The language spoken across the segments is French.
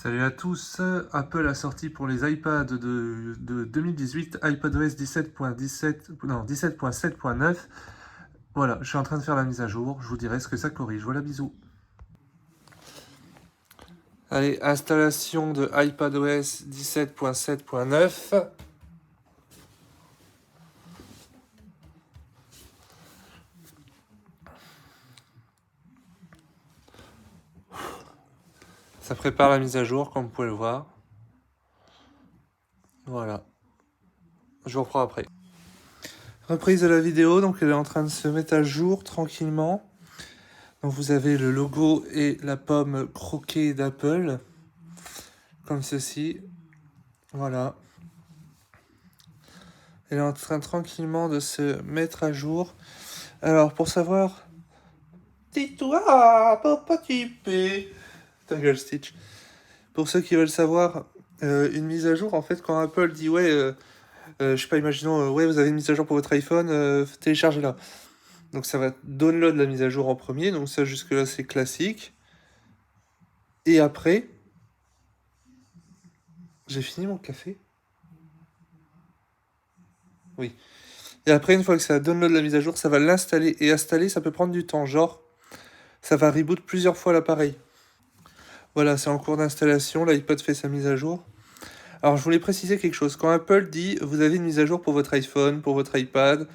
Salut à tous, Apple a sorti pour les iPads de 2018 iPadOS 17.17, non 17.7.9. Voilà, je suis en train de faire la mise à jour, je vous dirai ce que ça corrige. Voilà, bisous. Allez, installation de iPadOS 17.7.9. Ça prépare la mise à jour, comme vous pouvez le voir. Voilà. Je vous reprends après. Reprise de la vidéo, donc elle est en train de se mettre à jour tranquillement. Donc vous avez le logo et la pomme croquée d'Apple, comme ceci. Voilà. Elle est en train tranquillement de se mettre à jour. Alors, pour savoir... Tais-toi, papa typé. Ta gueule, Stitch. Pour ceux qui veulent savoir, une mise à jour, en fait, quand Apple dit, ouais, je sais pas, imaginons, ouais, vous avez une mise à jour pour votre iPhone, téléchargez-la. Donc ça va download la mise à jour en premier, donc ça jusque-là c'est classique. Et après, j'ai fini mon café? Oui. Et après, une fois que ça download la mise à jour, ça va l'installer. Et installer, ça peut prendre du temps, genre, ça va reboot plusieurs fois l'appareil. Voilà, c'est en cours d'installation, l'iPad fait sa mise à jour. Alors, je voulais préciser quelque chose. Quand Apple dit vous avez une mise à jour pour votre iPhone, pour votre iPad,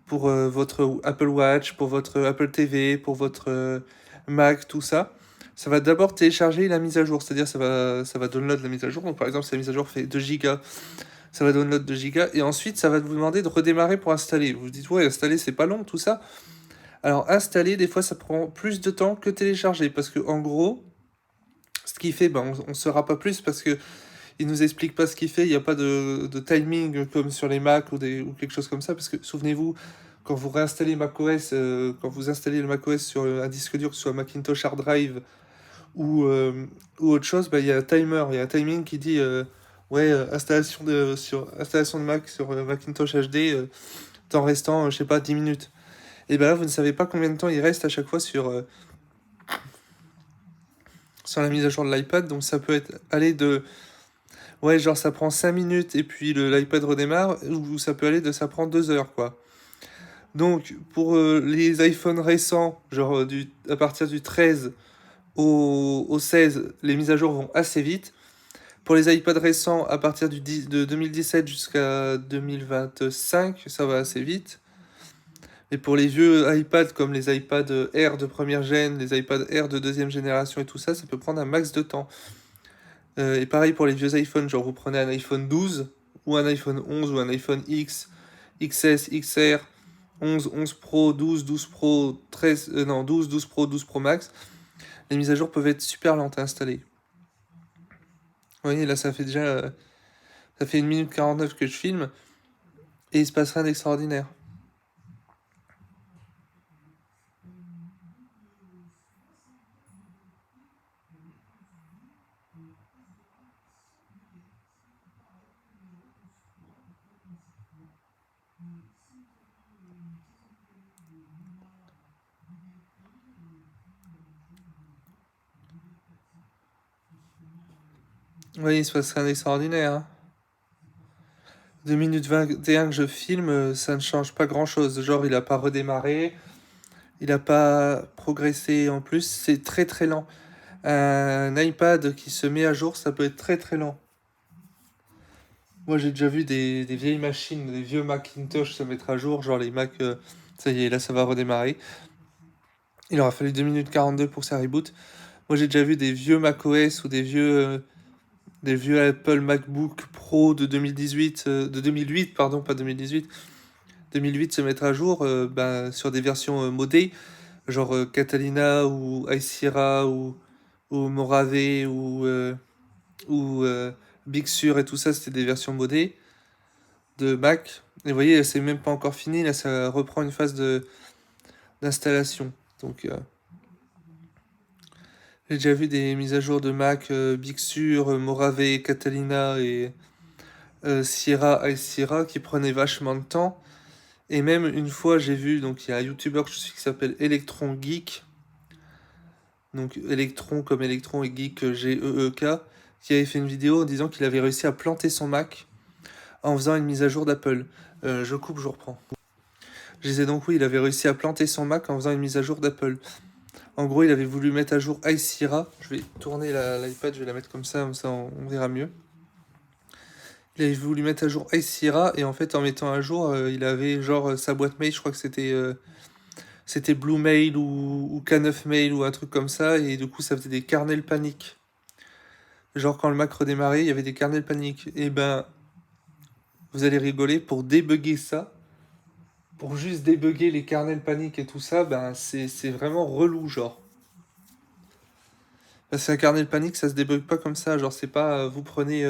pour votre Apple Watch, pour votre Apple TV, pour votre Mac, tout ça, ça va d'abord télécharger la mise à jour. C'est-à-dire ça va download la mise à jour. Donc, par exemple, si la mise à jour fait 2 Go, ça va download 2 Go. Et ensuite, ça va vous demander de redémarrer pour installer. Vous vous dites, ouais, installer, c'est pas long, tout ça. Alors, installer, des fois, ça prend plus de temps que télécharger. Parce que, en gros, ce qu'il fait, ben, on ne saura pas plus parce que il nous explique pas ce qu'il fait. Il n'y a pas de timing comme sur les Mac ou quelque chose comme ça. Parce que souvenez-vous, quand vous réinstallez macOS, quand vous installez le macOS sur un disque dur, que ce soit Macintosh Hard Drive ou autre chose, ben, il y a un timer, il y a un timing qui dit ouais, installation de Mac sur Macintosh HD, temps restant, je sais pas, 10 minutes. Et ben là, vous ne savez pas combien de temps il reste à chaque fois sur la mise à jour de l'iPad. Donc ça peut être aller de... Ouais, genre ça prend 5 minutes et puis l'iPad redémarre, ou ça peut aller de ça prend 2 heures, quoi. Donc pour les iPhones récents, genre à partir du 13 au 16, les mises à jour vont assez vite. Pour les iPads récents, à partir de 2017 jusqu'à 2025, ça va assez vite. Et pour les vieux iPads comme les iPads Air de première gène, les iPads Air de deuxième génération et tout ça, ça peut prendre un max de temps. Et pareil pour les vieux iPhones, genre vous prenez un iPhone 12 ou un iPhone 11 ou un iPhone X, XS, XR, 11, 11 Pro, 12, 12 Pro, 13, non, 12, 12 Pro, 12 Pro Max. Les mises à jour peuvent être super lentes à installer. Vous voyez, là ça fait déjà ça fait 1 minute 49 que je filme et il se passe rien d'extraordinaire. Oui, il se passe rien d'extraordinaire, hein. 2 minutes 21 que je filme, ça ne change pas grand chose. Genre, il a pas redémarré, il a pas progressé en plus, c'est très très lent. Un iPad qui se met à jour, ça peut être très très lent. Moi, j'ai déjà vu des vieilles machines, des vieux Macintosh se mettre à jour, genre les Mac, ça y est, là ça va redémarrer. Il aura fallu 2 minutes 42 pour que ça reboot. Moi, j'ai déjà vu des vieux macOS ou des vieux Apple MacBook Pro de 2018, de 2008, pardon, pas 2018, 2008 se mettre à jour ben, sur des versions modées, genre Catalina ou High Sierra ou Morave ou Big Sur et tout ça, c'était des versions modées de Mac. Et vous voyez, c'est même pas encore fini, là ça reprend une phase d'installation. Donc j'ai déjà vu des mises à jour de Mac Big Sur, Morave, Catalina et Sierra, High Sierra qui prenaient vachement de temps. Et même une fois, j'ai vu, donc il y a un YouTuber que je suis qui s'appelle Electron Geek. Donc Electron comme Electron et Geek Geek. qui avait fait une vidéo en disant qu'il avait réussi à planter son Mac en faisant une mise à jour d'Apple. Je coupe, je reprends. Je disais donc oui, il avait réussi à planter son Mac en faisant une mise à jour d'Apple. En gros, il avait voulu mettre à jour High Sierra. Je vais tourner l'iPad, je vais la mettre comme ça on verra mieux. Il avait voulu mettre à jour High Sierra et en fait, en mettant à jour, il avait genre sa boîte mail, je crois que c'était Blue Mail ou K9 Mail ou un truc comme ça, et du coup, ça faisait des kernels paniques. Genre, quand le Mac redémarrait, il y avait des kernels paniques. Et ben, vous allez rigoler, pour débugger ça, pour juste débugger les kernels paniques et tout ça, ben, c'est vraiment relou, genre. Parce qu'un kernel panique, ça se débug pas comme ça. Genre, c'est pas, vous prenez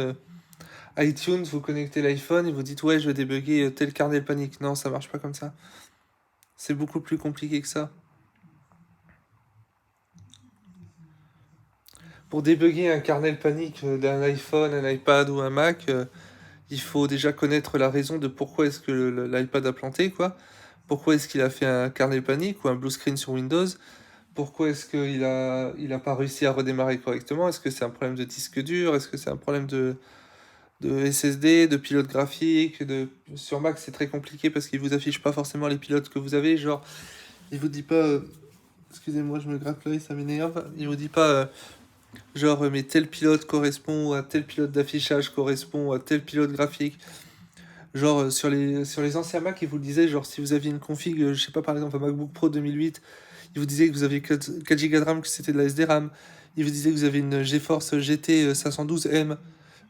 iTunes, vous connectez l'iPhone et vous dites, ouais, je vais débugger tel kernel panique. Non, ça marche pas comme ça. C'est beaucoup plus compliqué que ça. Pour débugger un kernel panique d'un iPhone, un iPad ou un Mac, il faut déjà connaître la raison de pourquoi est-ce que l'iPad a planté, quoi. Pourquoi est-ce qu'il a fait un kernel panique ou un blue screen sur Windows? Pourquoi est-ce qu'il a pas réussi à redémarrer correctement? Est-ce que c'est un problème de disque dur? Est-ce que c'est un problème de SSD, de pilote graphique? Sur Mac, c'est très compliqué parce qu'il vous affiche pas forcément les pilotes que vous avez. Genre, il vous dit pas... excusez-moi, je me gratte l'œil, ça m'énerve. Il vous dit pas... genre, mais tel pilote correspond à tel pilote d'affichage, correspond à tel pilote graphique. Genre, sur les anciens Mac, il vous le disait, genre, si vous aviez une config, je sais pas, par exemple, un MacBook Pro 2008, il vous disait que vous aviez 4 Go de RAM, que c'était de la SD-RAM. Il vous disait que vous avez une GeForce GT 512M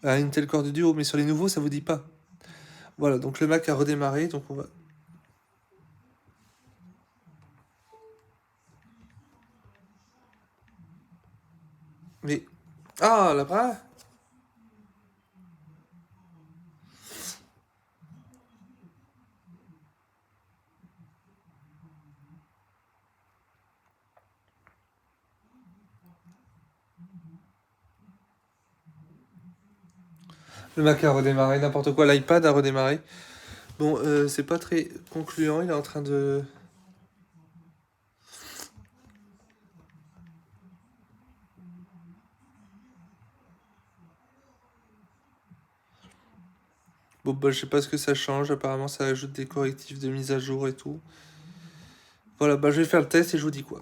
à Intel Core Duo, mais sur les nouveaux, ça vous dit pas. Voilà, donc le Mac a redémarré, donc on va... Mais... Ah, là-bas. Le Mac a redémarré, n'importe quoi, l'iPad a redémarré. Bon, c'est pas très concluant, il est en train de... Bon, bah, je sais pas ce que ça change. Apparemment, ça ajoute des correctifs de mise à jour et tout. Voilà, bah, je vais faire le test et je vous dis quoi.